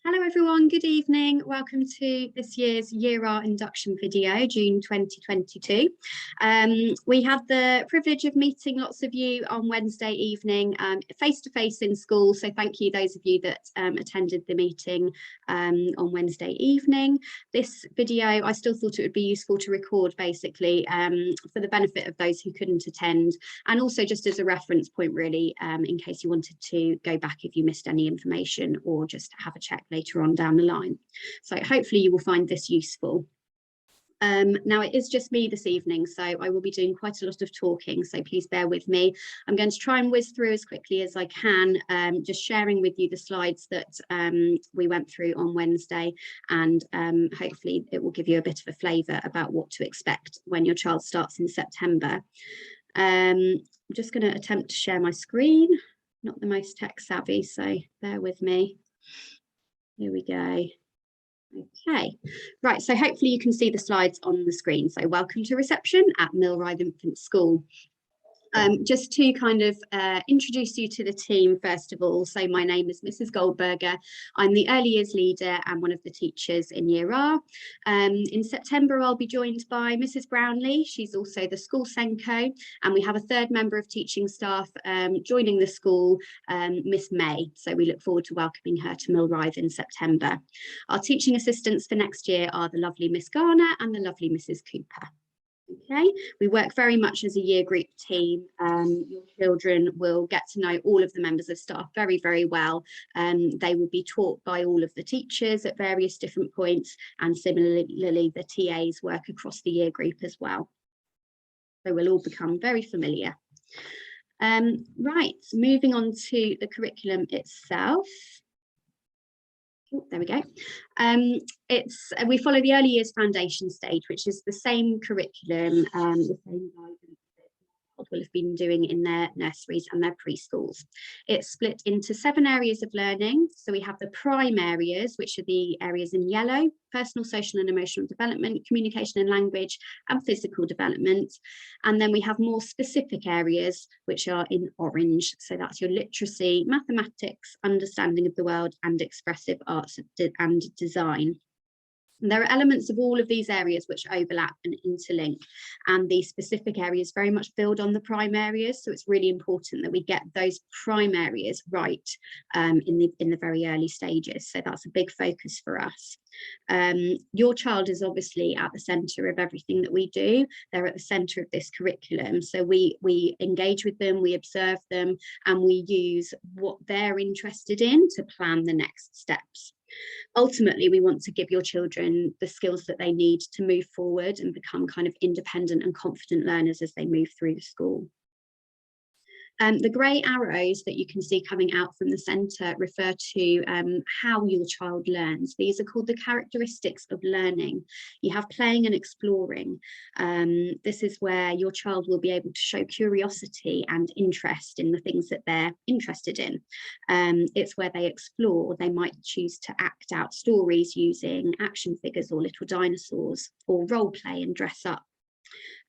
Hello everyone, good evening. Welcome to this year's Year R induction video, June 2022. We had the privilege of meeting lots of you on Wednesday evening, face-to-face in school. So thank you those of you that attended the meeting on Wednesday evening. This video, I still thought it would be useful to record basically for the benefit of those who couldn't attend, and also just as a reference point really, in case you wanted to go back if you missed any information or just have a check later on down the line. So hopefully you will find this useful. Now it is just me this evening, so I will be doing quite a lot of talking, so please bear with me. I'm going to try and whiz through as quickly as I can, just sharing with you the slides that we went through on Wednesday, and hopefully it will give you a bit of a flavour about what to expect when your child starts in September. I'm just going to attempt to share my screen, not the most tech savvy, so bear with me. Here we go. Okay, right, so hopefully you can see the slides on the screen. So welcome to reception at Mill Rythe Infant School. Just to kind of introduce you to the team first of all. So my name is Mrs. Goldberger. I'm the early years leader and one of the teachers in Year R. In September, I'll be joined by Mrs. Brownlee. She's also the school Senko, and we have a third member of teaching staff joining the school, Miss May. So we look forward to welcoming her to Mill Rythe in September. Our teaching assistants for next year are the lovely Miss Garner and the lovely Mrs. Cooper. Okay, we work very much as a year group team. Your children will get to know all of the members of staff very, very well. They will be taught by all of the teachers at various different points, and similarly the TAs work across the year group as well. So we'll all become very familiar. Right, moving on to the curriculum itself. There we go. We follow the early years foundation stage, which is the same curriculum, the same guidance that will have been doing in their nurseries and their preschools. It's split into 7 areas of learning. So we have the prime areas, which are the areas in yellow: personal, social and emotional development, communication and language, and physical development. And then we have more specific areas, which are in orange. So that's your literacy, mathematics, understanding of the world, and expressive arts and design. And there are elements of all of these areas which overlap and interlink, and the specific areas very much build on the prime areas. So it's really important that we get those prime areas right in the very early stages. So that's a big focus for us. Your child is obviously at the centre of everything that we do. They're at the centre of this curriculum. So we engage with them, we observe them, and we use what they're interested in to plan the next steps. Ultimately, we want to give your children the skills that they need to move forward and become kind of independent and confident learners as they move through the school. The grey arrows that you can see coming out from the centre refer to how your child learns. These are called the characteristics of learning. You have playing and exploring. This is where your child will be able to show curiosity and interest in the things that they're interested in. It's where they explore. They might choose to act out stories using action figures or little dinosaurs, or role play and dress up.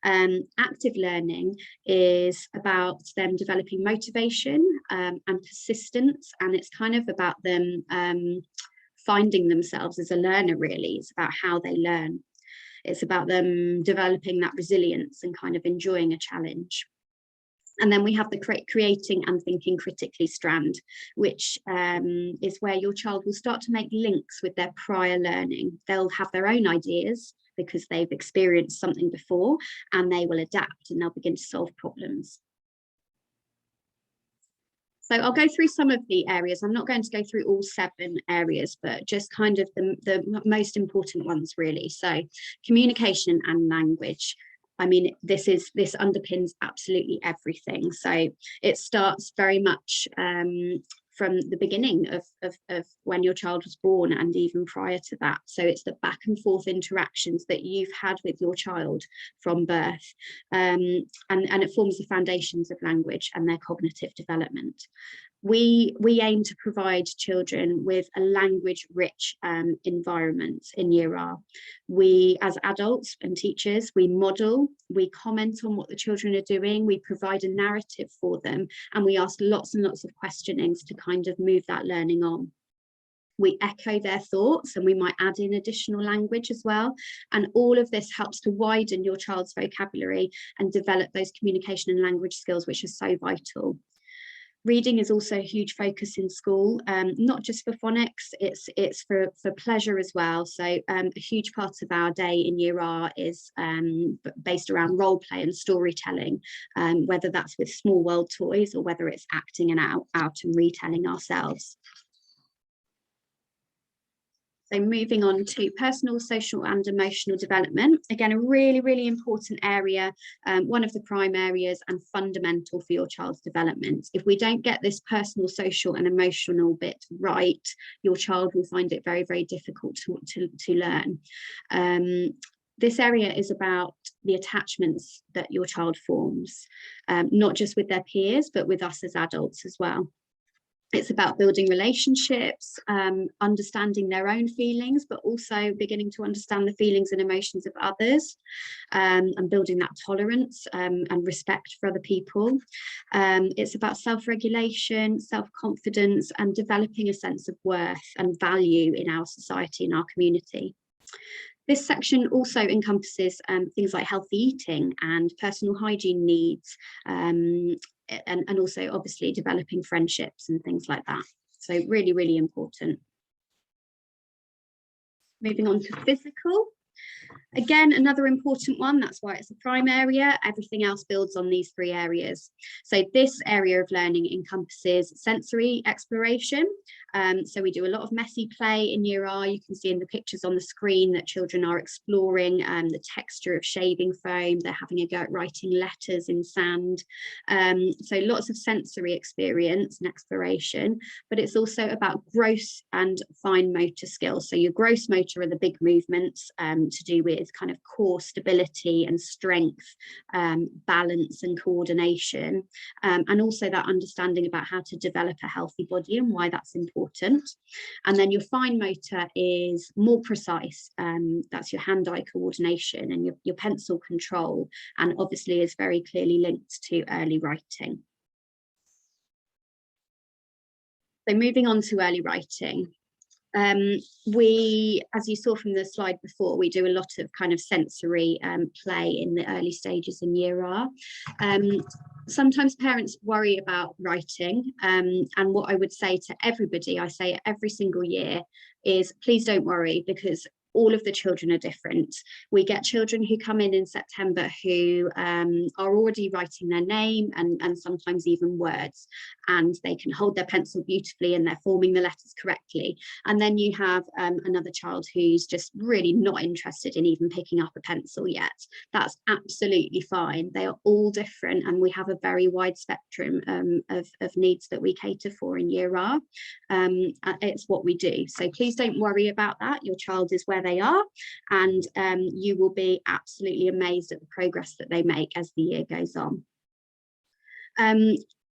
Active learning is about them developing motivation and persistence, and it's kind of about them finding themselves as a learner really. It's about how they learn. It's about them developing that resilience and kind of enjoying a challenge. And then we have the creating and thinking critically strand, which is where your child will start to make links with their prior learning. They'll have their own ideas because they've experienced something before, and they will adapt and they'll begin to solve problems. So I'll go through some of the areas. I'm not going to go through all 7 areas, but just kind of the most important ones really. So communication and language. I mean, this underpins absolutely everything. So it starts very much from the beginning of when your child was born, and even prior to that. So it's the back and forth interactions that you've had with your child from birth, and it forms the foundations of language and their cognitive development. We aim to provide children with a language-rich environment in Year R. We, as adults and teachers, we model, we comment on what the children are doing, we provide a narrative for them, and we ask lots and lots of questionings to kind of move that learning on. We echo their thoughts, and we might add in additional language as well. And all of this helps to widen your child's vocabulary and develop those communication and language skills, which are so vital. Reading is also a huge focus in school, not just for phonics, it's for pleasure as well. So a huge part of our day in Year R is based around role play and storytelling, whether that's with small world toys or whether it's acting and out and retelling ourselves. So moving on to personal, social and emotional development. Again, a really, really important area, one of the prime areas and fundamental for your child's development. If we don't get this personal, social and emotional bit right, your child will find it very, very difficult to learn. This area is about the attachments that your child forms, not just with their peers, but with us as adults as well. It's about building relationships, understanding their own feelings, but also beginning to understand the feelings and emotions of others, and building that tolerance and respect for other people. It's about self-regulation, self-confidence, and developing a sense of worth and value in our society and our community. This section also encompasses things like healthy eating and personal hygiene needs, and also obviously developing friendships and things like that. So really, really important. Moving on to physical. Again, another important one, that's why it's a prime area. Everything else builds on these three areas. So this area of learning encompasses sensory exploration. So we do a lot of messy play in Year R. You can see in the pictures on the screen that children are exploring the texture of shaving foam. They're having a go at writing letters in sand. So lots of sensory experience and exploration, but it's also about gross and fine motor skills. So your gross motor are the big movements to do with kind of core stability and strength, balance and coordination, and also that understanding about how to develop a healthy body and why that's important. And then your fine motor is more precise, that's your hand-eye coordination and your pencil control, and obviously is very clearly linked to early writing. So moving on to early writing. We, as you saw from the slide before, we do a lot of kind of sensory play in the early stages in Year R. Sometimes parents worry about writing, and what I would say to everybody, I say every single year, is please don't worry, because all of the children are different. We get children who come in September who are already writing their name and sometimes even words, and they can hold their pencil beautifully and they're forming the letters correctly. And then you have another child who's just really not interested in even picking up a pencil yet. That's absolutely fine. They are all different, and we have a very wide spectrum of needs that we cater for in Year R. It's what we do. So please don't worry about that. Your child is where they are, and you will be absolutely amazed at the progress that they make as the year goes on.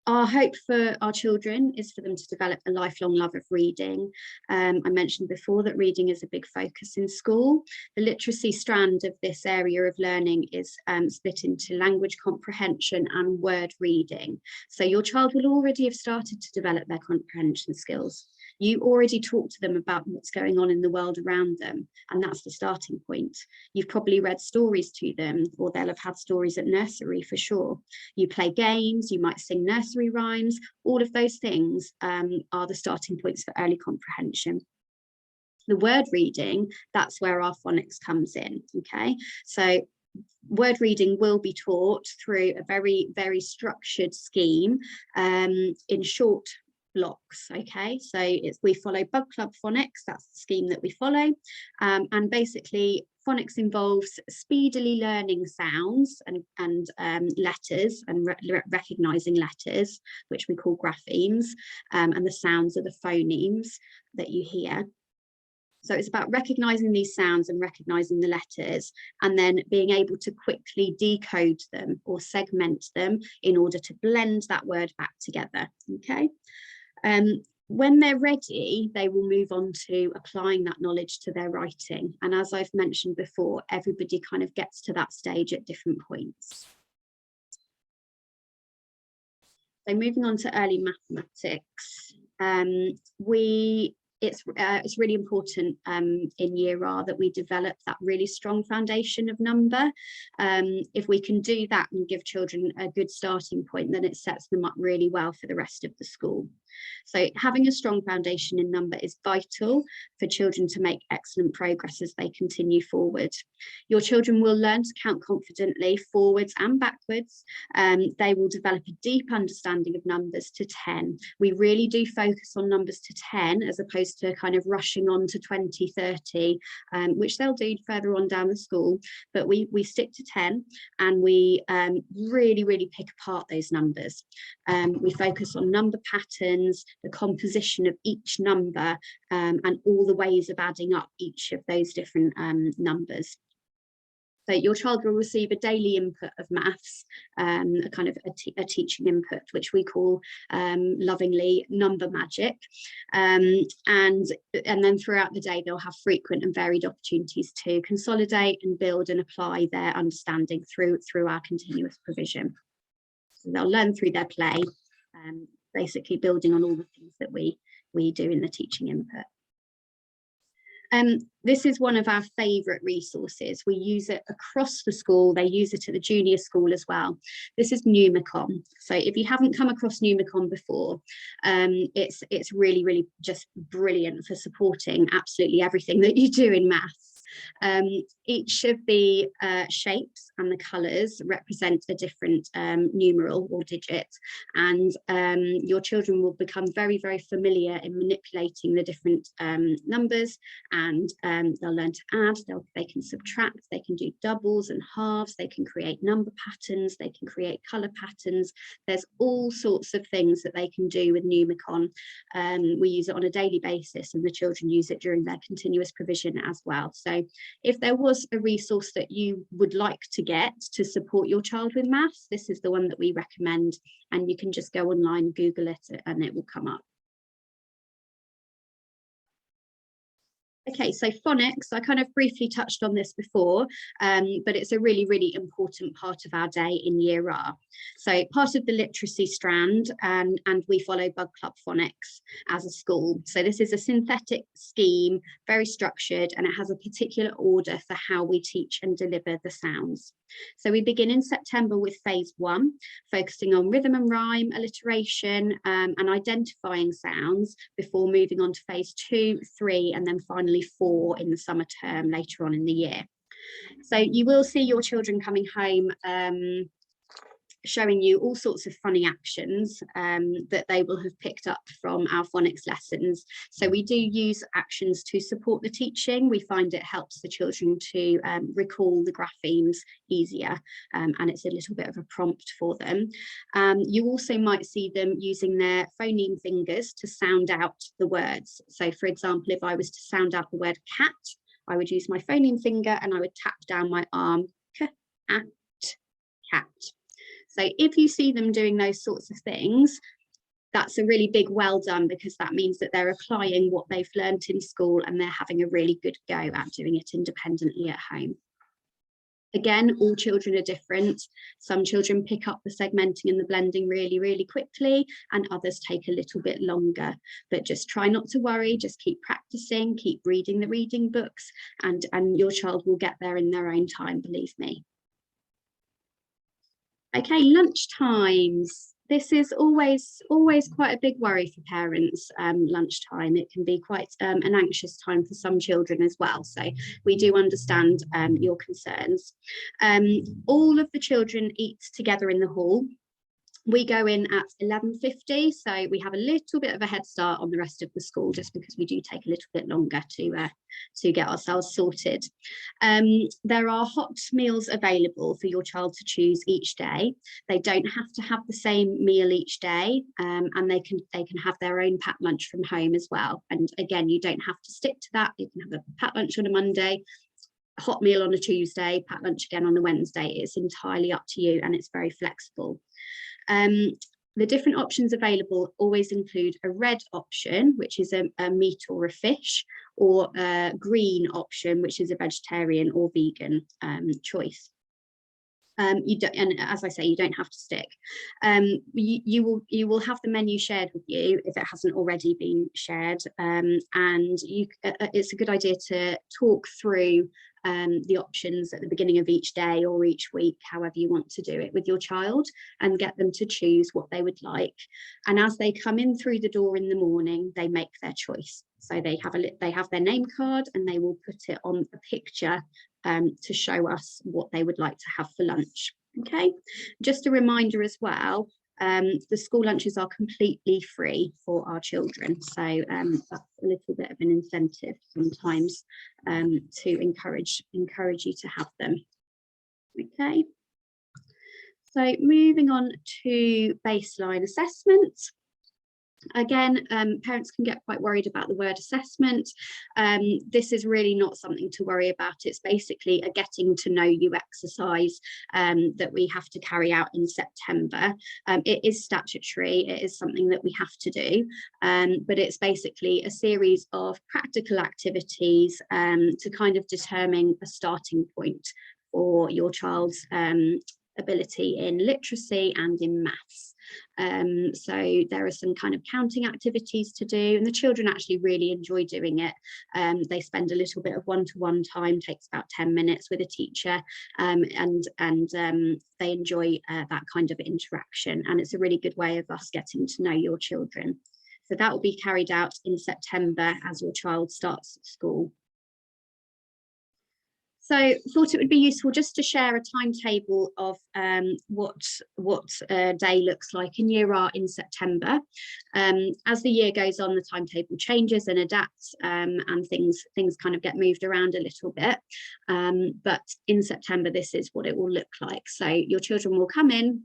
Our hope for our children is for them to develop a lifelong love of reading. I mentioned before that reading is a big focus in school. The literacy strand of this area of learning is split into language comprehension and word reading. So your child will already have started to develop their comprehension skills. You already talk to them about what's going on in the world around them, and that's the starting point. You've probably read stories to them, or they'll have had stories at nursery for sure. You play games, you might sing nursery rhymes. All of those things are the starting points for early comprehension. The word reading, that's where our phonics comes in, okay? So word reading will be taught through a very, very structured scheme in short blocks. Okay, so we follow Bug Club Phonics, that's the scheme that we follow, and basically phonics involves speedily learning sounds and letters and recognizing letters, which we call graphemes, and the sounds are the phonemes that you hear. So it's about recognizing these sounds and recognizing the letters, and then being able to quickly decode them or segment them in order to blend that word back together. Okay. When they're ready, they will move on to applying that knowledge to their writing. And as I've mentioned before, everybody kind of gets to that stage at different points. So moving on to early mathematics, we it's really important in Year R that we develop that really strong foundation of number. If we can do that and give children a good starting point, then it sets them up really well for the rest of the school. So having a strong foundation in number is vital for children to make excellent progress as they continue forward. Your children will learn to count confidently forwards and backwards. They will develop a deep understanding of numbers to 10. We really do focus on numbers to 10 as opposed to kind of rushing on to 20, 30, which they'll do further on down the school. But we stick to 10 and we really pick apart those numbers. We focus on number patterns, the composition of each number, and all the ways of adding up each of those different numbers. So your child will receive a daily input of maths, a kind of a teaching input, which we call lovingly number magic. And then throughout the day, they'll have frequent and varied opportunities to consolidate and build and apply their understanding through our continuous provision. So they'll learn through their play, basically building on all the things that we do in the teaching input. This is one of our favourite resources. We use it across the school. They use it at the junior school as well. This is Numicon. So if you haven't come across Numicon before, it's really just brilliant for supporting absolutely everything that you do in maths. Each of the shapes and the colours represent a different numeral or digit, and your children will become very familiar in manipulating the different numbers, and they'll learn to add, they can subtract, they can do doubles and halves, they can create number patterns, they can create colour patterns. There's all sorts of things that they can do with Numicon. We use it on a daily basis, and the children use it during their continuous provision as well. So if there was a resource that you would like to get to support your child with maths, this is the one that we recommend, and you can just go online, Google it, and it will come up. Okay, so phonics, I kind of briefly touched on this before, but it's a really important part of our day in Year R. So part of the literacy strand, and we follow Bug Club Phonics as a school. So this is a synthetic scheme, very structured, and it has a particular order for how we teach and deliver the sounds. So we begin in September with phase 1, focusing on rhythm and rhyme, alliteration, and identifying sounds before moving on to phase 2, 3, and then finally 4 in the summer term later on in the year. So you will see your children coming home showing you all sorts of funny actions that they will have picked up from our phonics lessons. So we do use actions to support the teaching. We find it helps the children to recall the graphemes easier, and it's a little bit of a prompt for them. You also might see them using their phoneme fingers to sound out the words. So for example, if I was to sound out the word cat, I would use my phoneme finger and I would tap down my arm, cat. So if you see them doing those sorts of things, that's a really big well done, because that means that they're applying what they've learned in school and they're having a really good go at doing it independently at home. Again, all children are different. Some children pick up the segmenting and the blending really quickly, and others take a little bit longer. But just try not to worry, just keep practicing, keep reading the reading books, and your child will get there in their own time, believe me. Okay, lunch times. This is always quite a big worry for parents, lunchtime. It can be quite an anxious time for some children as well. So we do understand your concerns. All of the children eat together in the hall. We go in at 11:50, so we have a little bit of a head start on the rest of the school, just because we do take a little bit longer to get ourselves sorted. There are hot meals available for your child to choose each day. They don't have to have the same meal each day, and they can have their own packed lunch from home as well. And again, you don't have to stick to that. You can have a packed lunch on a Monday, a hot meal on a Tuesday, packed lunch again on a Wednesday. It's entirely up to you, and it's very flexible. The different options available always include a red option, which is a meat or a fish, or a green option, which is a vegetarian or vegan choice. You don't, and as I say, you don't have to stick. You will have the menu shared with you if it hasn't already been shared, and it's a good idea to talk through the options at the beginning of each day or each week, however you want to do it, with your child, and get them to choose what they would like. And as they come in through the door in the morning, they make their choice. So they have their name card, and they will put it on a picture to show us what they would like to have for lunch. Okay, just a reminder as well, the school lunches are completely free for our children, so that's a little bit of an incentive sometimes to encourage you to have them. Okay, so moving on to baseline assessment. Again, parents can get quite worried about the word assessment. This is really not something to worry about. It's basically a getting to know you exercise that we have to carry out in September. It is statutory, it is something that we have to do, but it's basically a series of practical activities to kind of determine a starting point for your child's ability in literacy and in maths. So there are some kind of counting activities to do, and the children actually really enjoy doing it. They spend a little bit of one-to-one time, takes about 10 minutes with a teacher, and they enjoy that kind of interaction, and it's a really good way of us getting to know your children. So that will be carried out in September as your child starts school. So thought it would be useful just to share a timetable of what a day looks like in Year R in September. As the year goes on, the timetable changes and adapts, and things kind of get moved around a little bit. But in September, this is what it will look like. So your children will come in.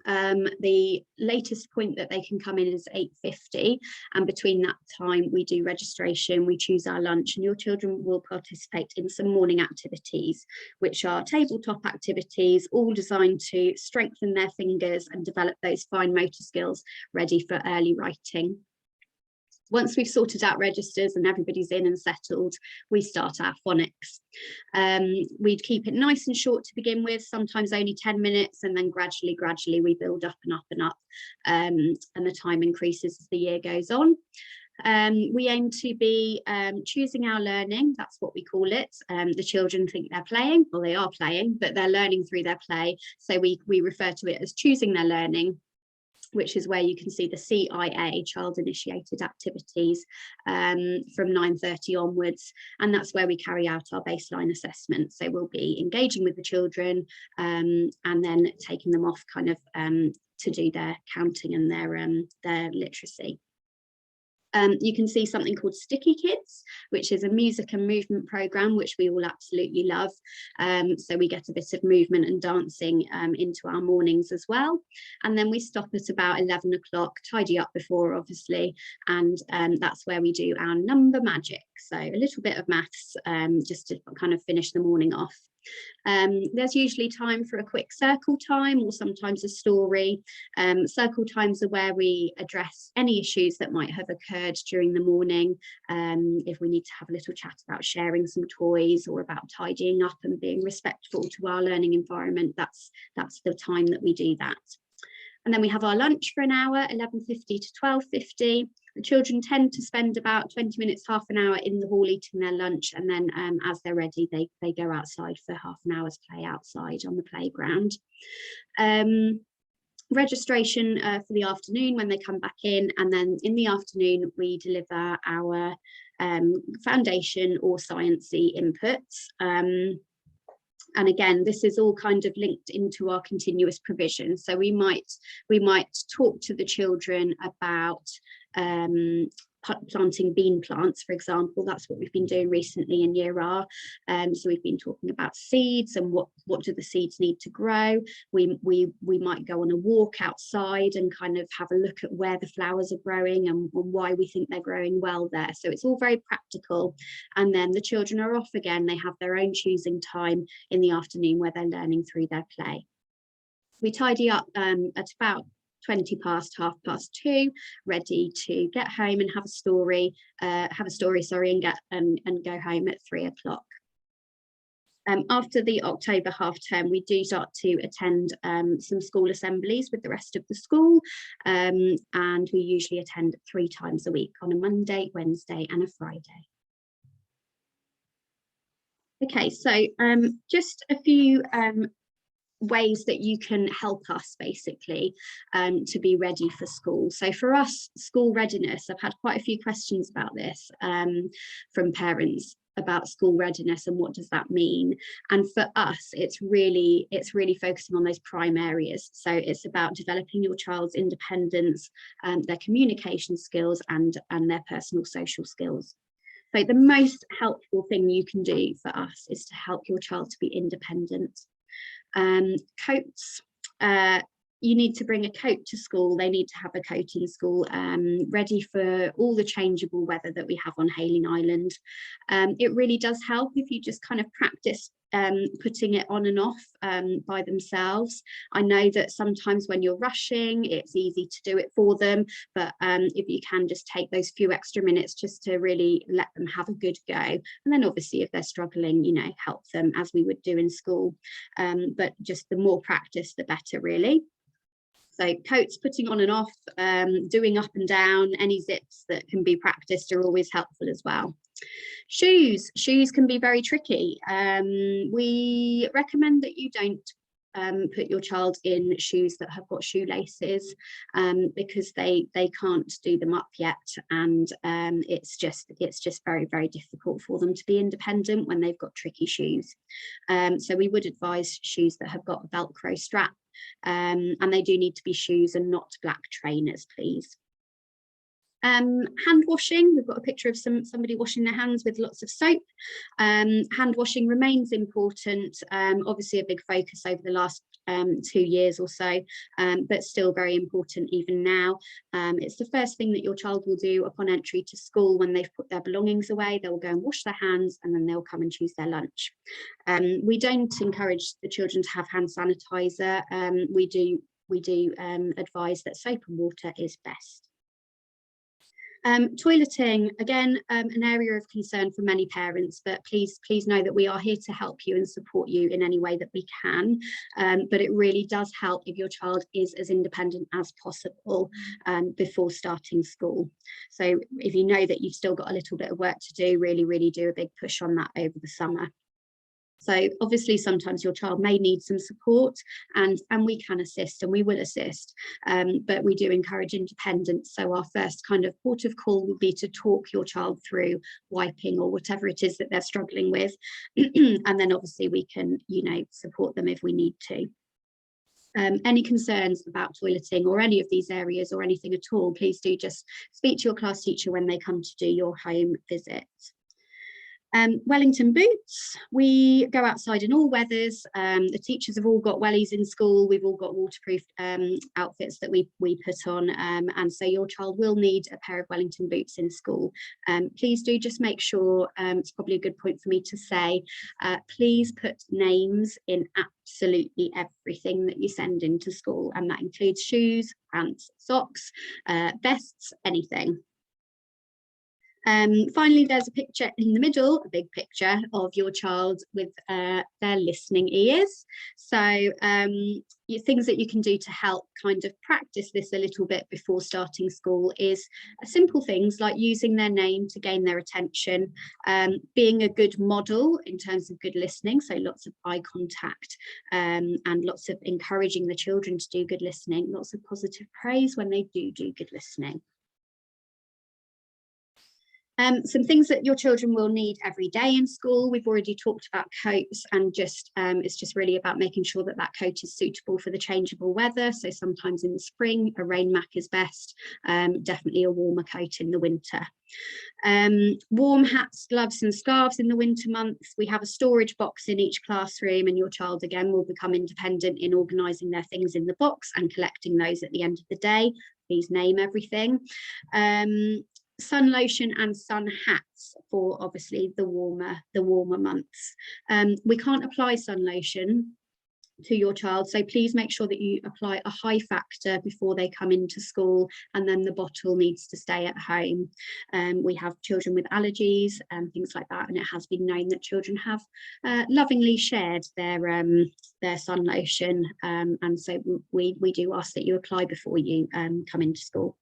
The latest point that they can come in is 8:50, and between that time we do registration, we choose our lunch, and your children will participate in some morning activities, which are tabletop activities, all designed to strengthen their fingers and develop those fine motor skills ready for early writing. Once we've sorted out registers and everybody's in and settled, we start our phonics. We'd keep it nice and short to begin with, sometimes only 10 minutes, and then gradually we build up and up and up, and the time increases as the year goes on. We aim to be choosing our learning, that's what we call it. The children think they're playing, well, they are playing, but they're learning through their play. So we refer to it as choosing their learning, which is where you can see the CIA, child initiated activities, from 9:30 onwards, and that's where we carry out our baseline assessment. So we'll be engaging with the children and then taking them off kind of to do their counting and their literacy. You can see something called Sticky Kids, which is a music and movement program, which we all absolutely love. So we get a bit of movement and dancing into our mornings as well. And then we stop at about 11 o'clock, tidy up before, obviously, and that's where we do our number magic. So a little bit of maths just to kind of finish the morning off. There's usually time for a quick circle time or sometimes a story. Circle times are where we address any issues that might have occurred during the morning. If we need to have a little chat about sharing some toys or about tidying up and being respectful to our learning environment, that's the time that we do that. And then we have our lunch for an hour, 11:50 to 12:50. The children tend to spend about 20 minutes, half an hour in the hall eating their lunch, and then as they're ready, they go outside for half an hour's play outside on the playground. Registration for the afternoon when they come back in, and then in the afternoon we deliver our foundation or sciencey inputs. And again, this is all kind of linked into our continuous provision. So we might talk to the children about planting bean plants, for example. That's what we've been doing recently in Year R. So we've been talking about seeds and what do the seeds need to grow. We might go on a walk outside and kind of have a look at where the flowers are growing and why we think they're growing well there. So it's all very practical. And then the children are off again. They have their own choosing time in the afternoon where they're learning through their play. We tidy up at about 20 past, 2:30, ready to get home and have a story, and go home at 3 o'clock. After the October half term, we do start to attend some school assemblies with the rest of the school, and we usually attend 3 times a week, on a Monday, Wednesday and a Friday. Okay, so just a few ways that you can help us basically to be ready for school. So for us, school readiness, I've had quite a few questions about this from parents about school readiness and what does that mean. And for us, it's really focusing on those prime areas. So it's about developing your child's independence, their communication skills and their personal social skills. So the most helpful thing you can do for us is to help your child to be independent. Coats, you need to bring a coat to school. They need to have a coat in school, ready for all the changeable weather that we have on Hayling Island. It really does help if you just kind of practice putting it on and off by themselves. I know that sometimes when you're rushing, it's easy to do it for them, but if you can just take those few extra minutes just to really let them have a good go. And then obviously if they're struggling, you know, help them as we would do in school. But just the more practice, the better, really. So coats, putting on and off, doing up and down, any zips that can be practiced are always helpful as well. Shoes can be very tricky. We recommend that you don't put your child in shoes that have got shoelaces because they can't do them up yet, and it's just very, very difficult for them to be independent when they've got tricky shoes. So we would advise shoes that have got a Velcro strap, and they do need to be shoes and not black trainers, please. Hand washing, we've got a picture of somebody washing their hands with lots of soap. Hand washing remains important, obviously a big focus over the last 2 years or so, but still very important even now. It's the first thing that your child will do upon entry to school. When they've put their belongings away, they'll go and wash their hands and then they'll come and choose their lunch. We don't encourage the children to have hand sanitizer. We do advise that soap and water is best. Toileting, again, an area of concern for many parents, but please know that we are here to help you and support you in any way that we can. But it really does help if your child is as independent as possible before starting school. So if you know that you've still got a little bit of work to do, really do a big push on that over the summer. So obviously sometimes your child may need some support, and we can assist and we will assist, but we do encourage independence. So our first kind of port of call would be to talk your child through wiping or whatever it is that they're struggling with, and then obviously we can, you know, support them if we need to. Any concerns about toileting or any of these areas or anything at all, please do just speak to your class teacher when they come to do your home visit. Wellington boots, we go outside in all weathers. The teachers have all got wellies in school. We've all got waterproof outfits that we put on, and so your child will need a pair of Wellington boots in school. Please do just make sure, it's probably a good point for me to say, please put names in absolutely everything that you send into school, and that includes shoes, pants, socks, vests, anything. Finally, there's a picture in the middle, a big picture of your child with their listening ears. So things that you can do to help kind of practice this a little bit before starting school is simple things like using their name to gain their attention, being a good model in terms of good listening, so lots of eye contact, and lots of encouraging the children to do good listening, lots of positive praise when they do good listening. Some things that your children will need every day in school. We've already talked about coats, and just it's just really about making sure that that coat is suitable for the changeable weather. So sometimes in the spring, a rain mac is best, definitely a warmer coat in the winter. Warm hats, gloves and scarves in the winter months. We have a storage box in each classroom, and your child again will become independent in organising their things in the box and collecting those at the end of the day. Please name everything. Sun lotion and sun hats for obviously the warmer months. We can't apply sun lotion to your child. So please make sure that you apply a high factor before they come into school, and then the bottle needs to stay at home. We have children with allergies and things like that, and it has been known that children have lovingly shared their sun lotion, and so we do ask that you apply before you come into school.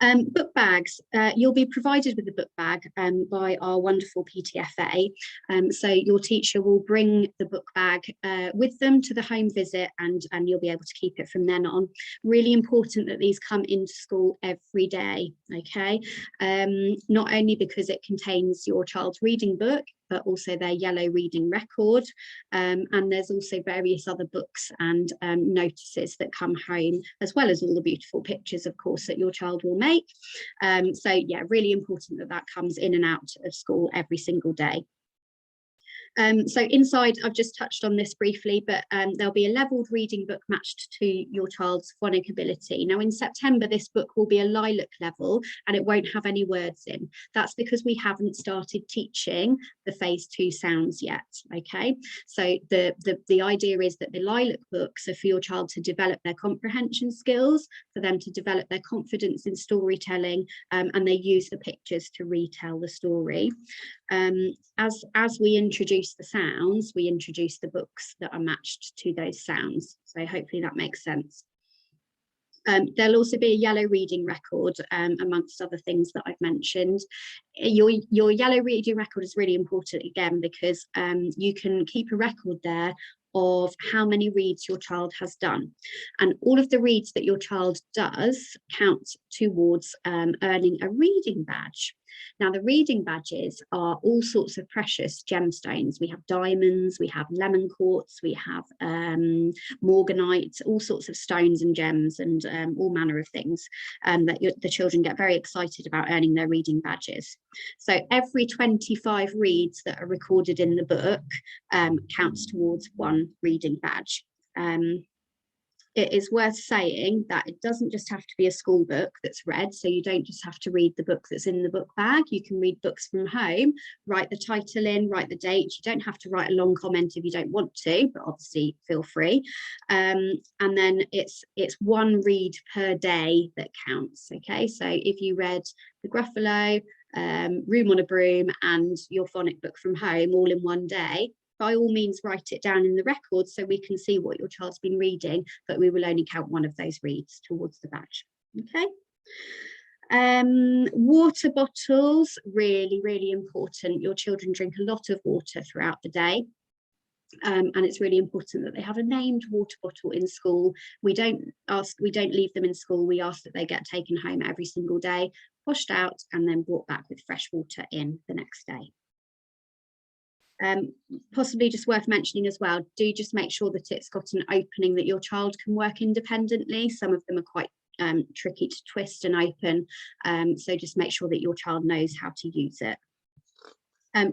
Book bags, you'll be provided with a book bag by our wonderful PTFA. So your teacher will bring the book bag with them to the home visit, and you'll be able to keep it from then on. Really important that these come into school every day, okay? Not only because it contains your child's reading book, but also their yellow reading record, and there's also various other books and notices that come home, as well as all the beautiful pictures, of course, that your child will make. So yeah, really important that that comes in and out of school every single day. So inside, I've just touched on this briefly, but there'll be a levelled reading book matched to your child's phonic ability. Now in September, this book will be a lilac level and it won't have any words in. That's because we haven't started teaching the phase 2 sounds yet, okay? So the idea is that the lilac books are for your child to develop their comprehension skills, for them to develop their confidence in storytelling, and they use the pictures to retell the story. As we introduce the sounds, we introduce the books that are matched to those sounds. So hopefully that makes sense. There'll also be a yellow reading record, amongst other things that I've mentioned. Your yellow reading record is really important, again, because you can keep a record there of how many reads your child has done. And all of the reads that your child does count towards earning a reading badge. Now, the reading badges are all sorts of precious gemstones. We have diamonds, we have lemon quartz, we have morganite, all sorts of stones and gems, and all manner of things that the children get very excited about earning their reading badges. So every 25 reads that are recorded in the book counts towards one reading badge. It is worth saying that it doesn't just have to be a school book that's read, so you don't just have to read the book that's in the book bag. You can read books from home, write the title in, write the date. You don't have to write a long comment if you don't want to, but obviously feel free. And then it's one read per day that counts, okay? So if you read The Gruffalo, Room on a Broom, and your phonic book from home all in one day, by all means write it down in the record so we can see what your child's been reading, but we will only count one of those reads towards the badge, okay? Water bottles, really, really important. Your children drink a lot of water throughout the day. And it's really important that they have a named water bottle in school. We don't leave them in school. We ask that they get taken home every single day, washed out, and then brought back with fresh water in the next day. Possibly just worth mentioning as well, do just make sure that it's got an opening that your child can work independently. Some of them are quite tricky to twist and open, so just make sure that your child knows how to use it.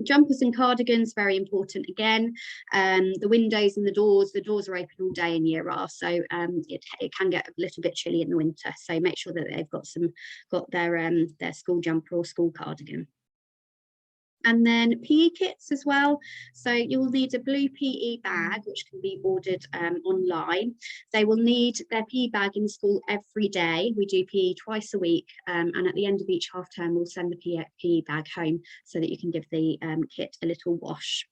Jumpers and cardigans, very important again. The windows and the doors are open all day in Year R, so it can get a little bit chilly in the winter, so make sure that they've got their school jumper or school cardigan. And then PE kits as well. So you'll need a blue PE bag, which can be ordered online. They will need their PE bag in school every day. We do PE twice a week, and at the end of each half term, we'll send the PE bag home so that you can give the kit a little wash.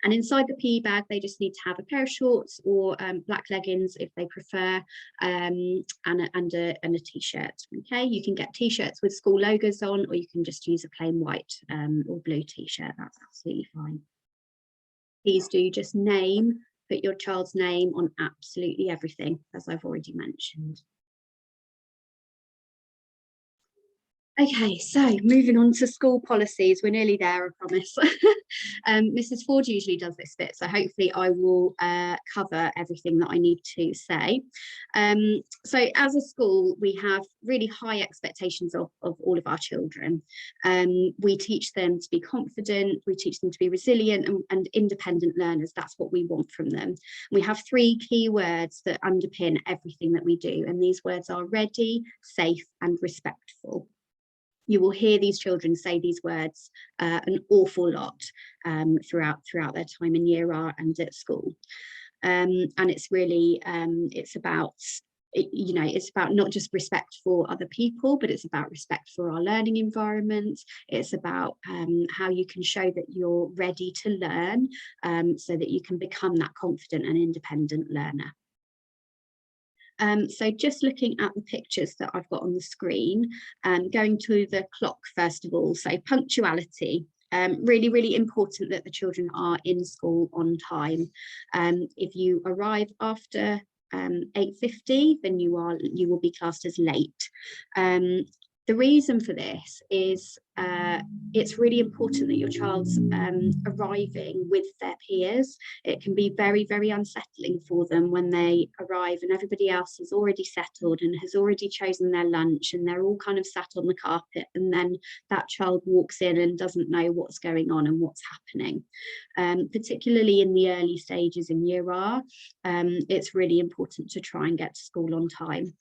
And inside the PE bag, they just need to have a pair of shorts or black leggings if they prefer, and a t-shirt. Okay, you can get t-shirts with school logos on, or you can just use a plain white or blue t-shirt. That's absolutely fine. Please do just put your child's name on absolutely everything, as I've already mentioned. Okay, so moving on to school policies. We're nearly there, I promise. Mrs. Ford usually does this bit, so hopefully I will cover everything that I need to say. So as a school, we have really high expectations of all of our children. We teach them to be confident, we teach them to be resilient and independent learners. That's what we want from them. We have 3 key words that underpin everything that we do, and these words are ready, safe, and respectful. You will hear these children say these words an awful lot throughout their time in Year R and at school. And it's really it's about it's about not just respect for other people, but it's about respect for our learning environment. It's about how you can show that you're ready to learn, so that you can become that confident and independent learner. So just looking at the pictures that I've got on the screen, going to the clock first of all, so punctuality. Really, really important that the children are in school on time. If you arrive after 8:50, then you will be classed as late. The reason for this is it's really important that your child's arriving with their peers. It can be very, very unsettling for them when they arrive and everybody else has already settled and has already chosen their lunch and they're all kind of sat on the carpet, and then that child walks in and doesn't know what's going on and what's happening. Particularly in the early stages in Year R, it's really important to try and get to school on time.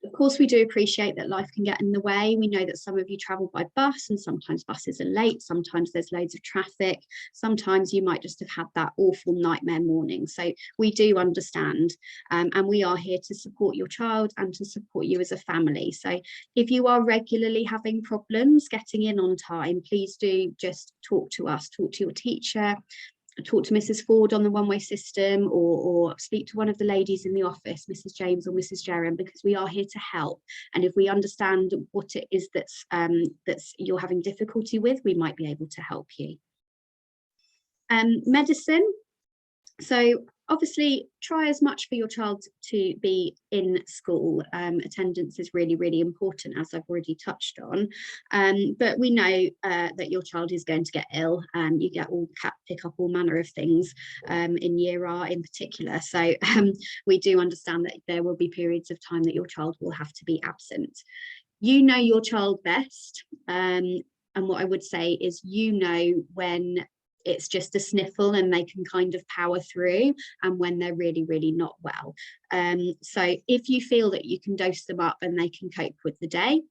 Of course, we do appreciate that life can get in the way. We know that some of you travel by bus and sometimes buses are late. Sometimes there's loads of traffic. Sometimes you might just have had that awful nightmare morning. So we do understand, and we are here to support your child and to support you as a family. So if you are regularly having problems getting in on time, please do just talk to us, talk to your teacher, talk to Mrs. Ford on the one-way system, or speak to one of the ladies in the office, Mrs. James or Mrs. Jerram, because we are here to help. And if we understand what it is that's you're having difficulty with, we might be able to help you. Medicine. So obviously try as much for your child to be in school. Attendance is really, really important, as I've already touched on. But we know that your child is going to get ill. You pick up all manner of things in Year R in particular. So we do understand that there will be periods of time that your child will have to be absent. You know your child best. And what I would say is, you know when it's just a sniffle and they can kind of power through, and when they're really, really not well. So if you feel that you can dose them up and they can cope with the day,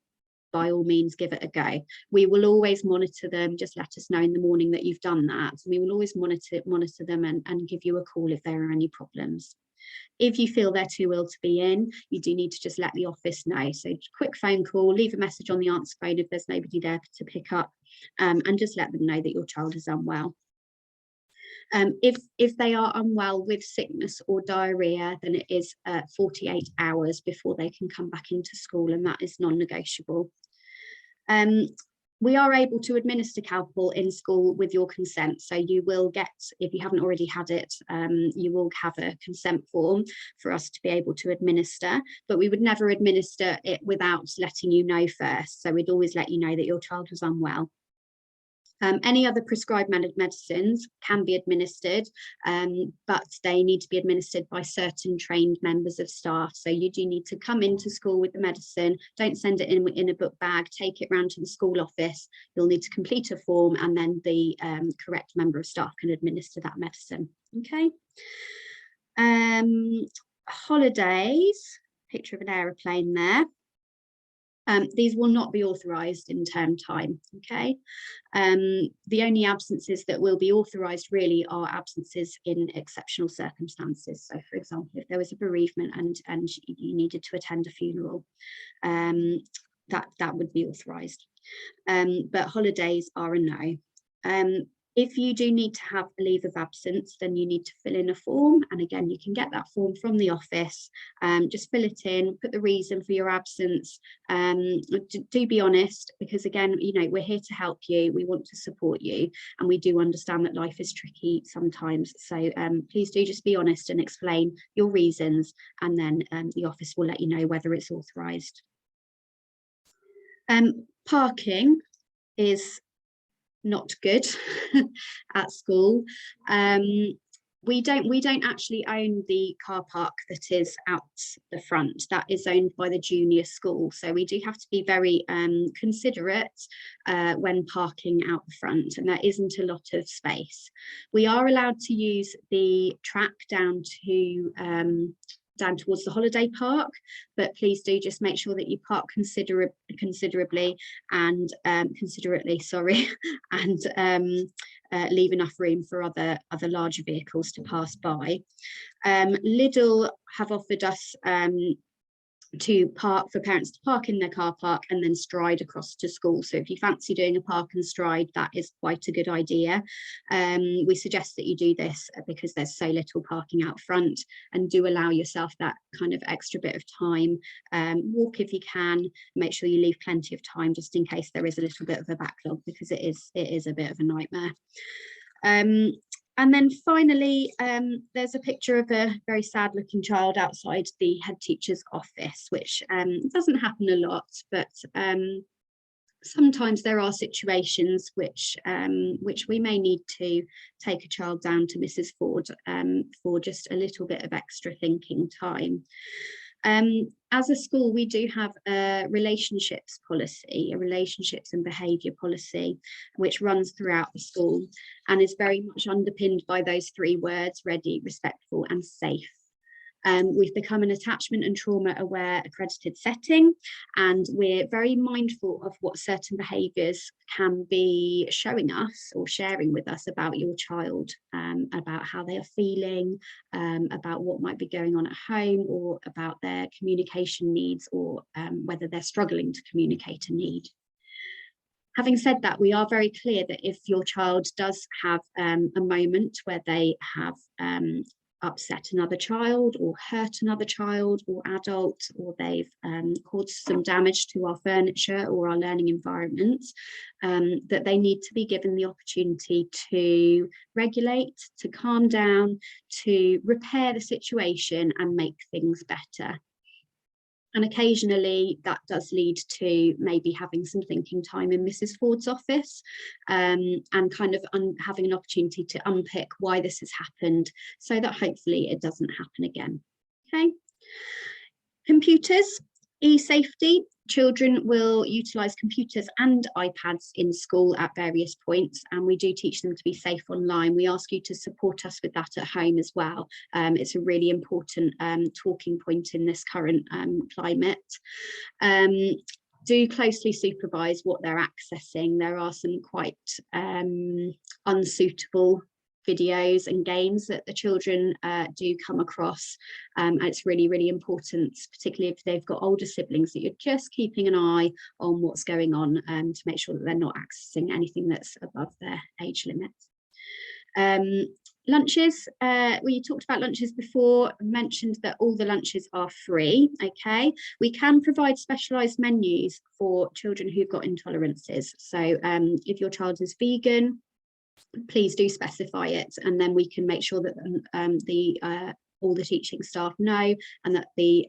by all means give it a go. We will always monitor them. Just let us know in the morning that you've done that. We will always monitor them and give you a call if there are any problems. If you feel they're too ill to be in, you do need to just let the office know. So quick phone call, leave a message on the answer phone if there's nobody there to pick up, and just let them know that your child is unwell. If they are unwell with sickness or diarrhea, then it is 48 hours before they can come back into school, and that is non-negotiable. We are able to administer Calpol in school with your consent. So you will get, if you haven't already had it, you will have a consent form for us to be able to administer, but we would never administer it without letting you know first. So we'd always let you know that your child was unwell. Any other prescribed medicines can be administered, but they need to be administered by certain trained members of staff. So you do need to come into school with the medicine. Don't send it in a book bag. Take it round to the school office. You'll need to complete a form, and then the correct member of staff can administer that medicine. Okay. Holidays. Picture of an aeroplane there. These will not be authorised in term time, okay? The only absences that will be authorised really are absences in exceptional circumstances. So, for example, if there was a bereavement and you needed to attend a funeral, that would be authorised. But holidays are a no. If you do need to have a leave of absence, then you need to fill in a form. And again, you can get that form from the office. Just fill it in, put the reason for your absence. Do be honest, because again, you know, we're here to help you. We want to support you. And we do understand that life is tricky sometimes. So please do just be honest and explain your reasons. And then the office will let you know whether it's authorised. Parking is not good at school. We don't actually own the car park that is out the front. That is owned by the junior school, so we do have to be very considerate when parking out the front, and there isn't a lot of space. We are allowed to use the track down to down towards the holiday park, but please do just make sure that you park considerately and considerately, sorry, and leave enough room for other larger vehicles to pass by. Lidl have offered us for parents to park in their car park and then stride across to school. So if you fancy doing a park and stride, that is quite a good idea. We suggest that you do this because there's so little parking out front, and do allow yourself that kind of extra bit of time. Walk if you can, make sure you leave plenty of time just in case there is a little bit of a backlog, because it is a bit of a nightmare. And then finally, there's a picture of a very sad looking child outside the head teacher's office, which doesn't happen a lot, but sometimes there are situations which we may need to take a child down to Mrs. Ford for just a little bit of extra thinking time. As a school, we do have a relationships policy, a relationships and behaviour policy, which runs throughout the school and is very much underpinned by those 3 words: ready, respectful and safe. We've become an attachment and trauma aware accredited setting, and we're very mindful of what certain behaviours can be showing us or sharing with us about your child, about how they are feeling, about what might be going on at home, or about their communication needs, or whether they're struggling to communicate a need. Having said that, we are very clear that if your child does have a moment where they have upset another child or hurt another child or adult, or they've caused some damage to our furniture or our learning environment, that they need to be given the opportunity to regulate, to calm down, to repair the situation and make things better. And occasionally that does lead to maybe having some thinking time in Mrs. Ford's office, and kind of having an opportunity to unpick why this has happened, so that hopefully it doesn't happen again. Okay. Computers, e-safety. Children will utilise computers and iPads in school at various points, and we do teach them to be safe online. We ask you to support us with that at home as well. It's a really important talking point in this current climate. Do closely supervise what they're accessing. There are some quite unsuitable videos and games that the children do come across, and it's really, really important, particularly if they've got older siblings, that you're just keeping an eye on what's going on to make sure that they're not accessing anything that's above their age limit. Lunches, we talked about lunches before, mentioned that all the lunches are free. Okay, we can provide specialised menus for children who've got intolerances. So if your child is vegan, please do specify it, and then we can make sure that all the teaching staff know, and that the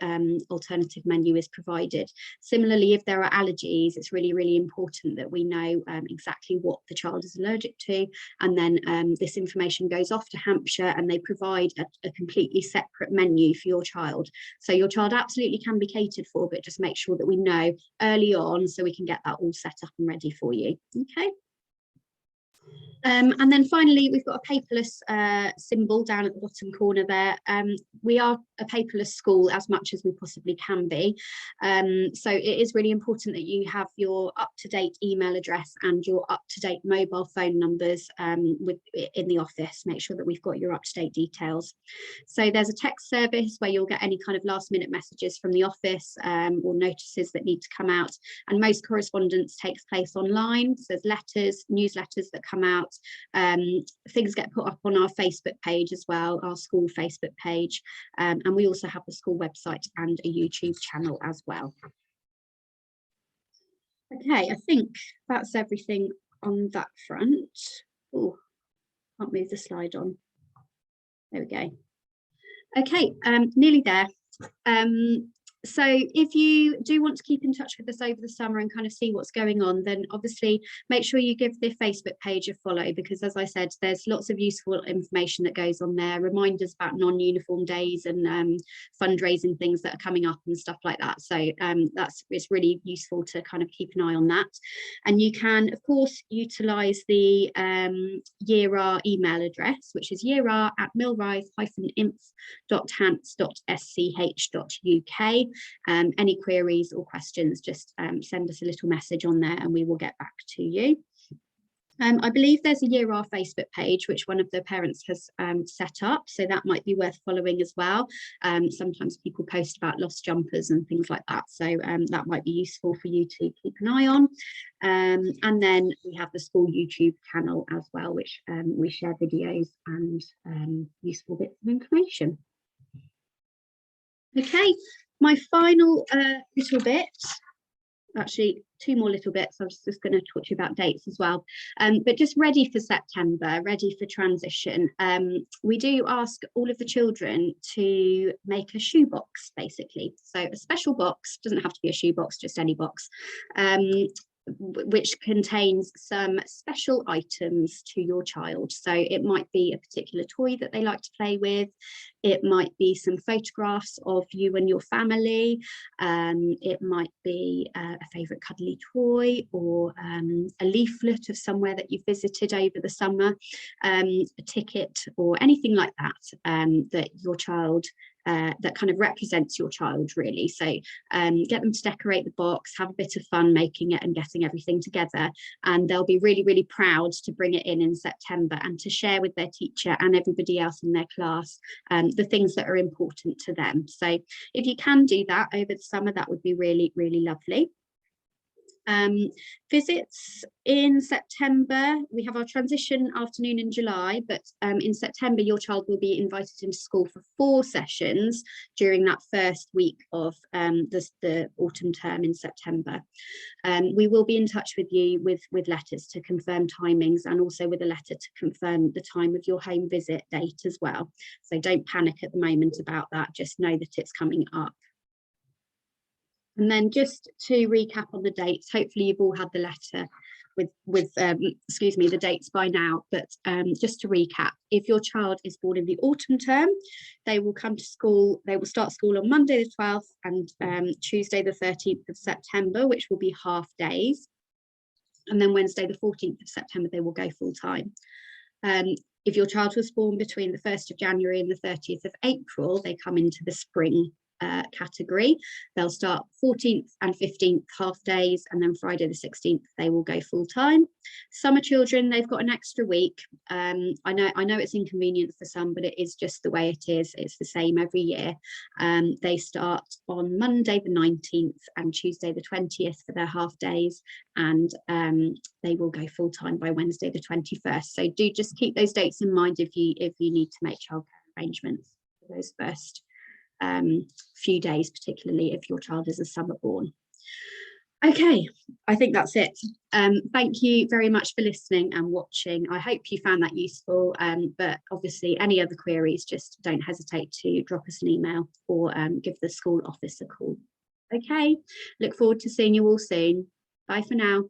alternative menu is provided. Similarly, if there are allergies, it's really, really important that we know exactly what the child is allergic to, and then this information goes off to Hampshire and they provide a completely separate menu for your child. So your child absolutely can be catered for, but just make sure that we know early on so we can get that all set up and ready for you. Okay. And then finally, we've got a paperless symbol down at the bottom corner there. We are a paperless school as much as we possibly can be. So it is really important that you have your up-to-date email address and your up-to-date mobile phone numbers in the office. Make sure that we've got your up-to-date details. So there's a text service where you'll get any kind of last-minute messages from the office or notices that need to come out. And most correspondence takes place online. So there's letters, newsletters that come out. Things get put up on our Facebook page as well, our school Facebook page, and we also have a school website and a YouTube channel as well. Okay, I think that's everything on that front. Oh, can't move the slide on. There we go. Okay, nearly there. So if you do want to keep in touch with us over the summer and kind of see what's going on, then obviously make sure you give the Facebook page a follow, because as I said, there's lots of useful information that goes on there, reminders about non-uniform days and fundraising things that are coming up and stuff like that. So it's really useful to kind of keep an eye on that. And you can of course utilise the Year R email address, which is yearr@millrythe-inf.hants.sch.uk. Any queries or questions, just send us a little message on there and we will get back to you. I believe there's a Year R Facebook page which one of the parents has set up, so that might be worth following as well. Sometimes people post about lost jumpers and things like that, so that might be useful for you to keep an eye on. And then we have the school YouTube channel as well, which we share videos and useful bits of information. Okay, my final little bit, actually 2 more little bits, I was just going to talk to you about dates as well, but just ready for September, ready for transition. We do ask all of the children to make a shoebox, basically. So a special box, doesn't have to be a shoebox, just any box, which contains some special items to your child. So it might be a particular toy that they like to play with, it might be some photographs of you and your family, it might be a favourite cuddly toy, or a leaflet of somewhere that you've visited over the summer, a ticket or anything like that, that your child that kind of represents your child, really. So get them to decorate the box, have a bit of fun making it and getting everything together, and they'll be really, really proud to bring it in September and to share with their teacher and everybody else in their class the things that are important to them. So if you can do that over the summer, that would be really, really lovely. Visits in September, we have our transition afternoon in July, but in September your child will be invited into school for 4 sessions during that first week of the autumn term in September. We will be in touch with you with letters to confirm timings, and also with a letter to confirm the time of your home visit date as well. So don't panic at the moment about that, just know that it's coming up. And then just to recap on the dates, hopefully you've all had the letter with excuse me, the dates by now, but just to recap, if your child is born in the autumn term, they will come to school, they will start school on Monday the 12th and Tuesday the 13th of September, which will be half days. And then Wednesday the 14th of September, they will go full time. If your child was born between the 1st of January and the 30th of April, they come into the spring category. They'll start 14th and 15th half days, and then Friday the 16th they will go full time. Summer children, they've got an extra week. I know it's inconvenient for some, but it is just the way it is. It's the same every year. They start on Monday the 19th and Tuesday the 20th for their half days, and they will go full time by Wednesday the 21st. So do just keep those dates in mind if you need to make childcare arrangements for those first few days, particularly if your child is a summer born. Okay, I think that's it. Thank you very much for listening and watching. I hope you found that useful, but obviously any other queries, just don't hesitate to drop us an email or give the school office a call. Okay, look forward to seeing you all soon. Bye for now.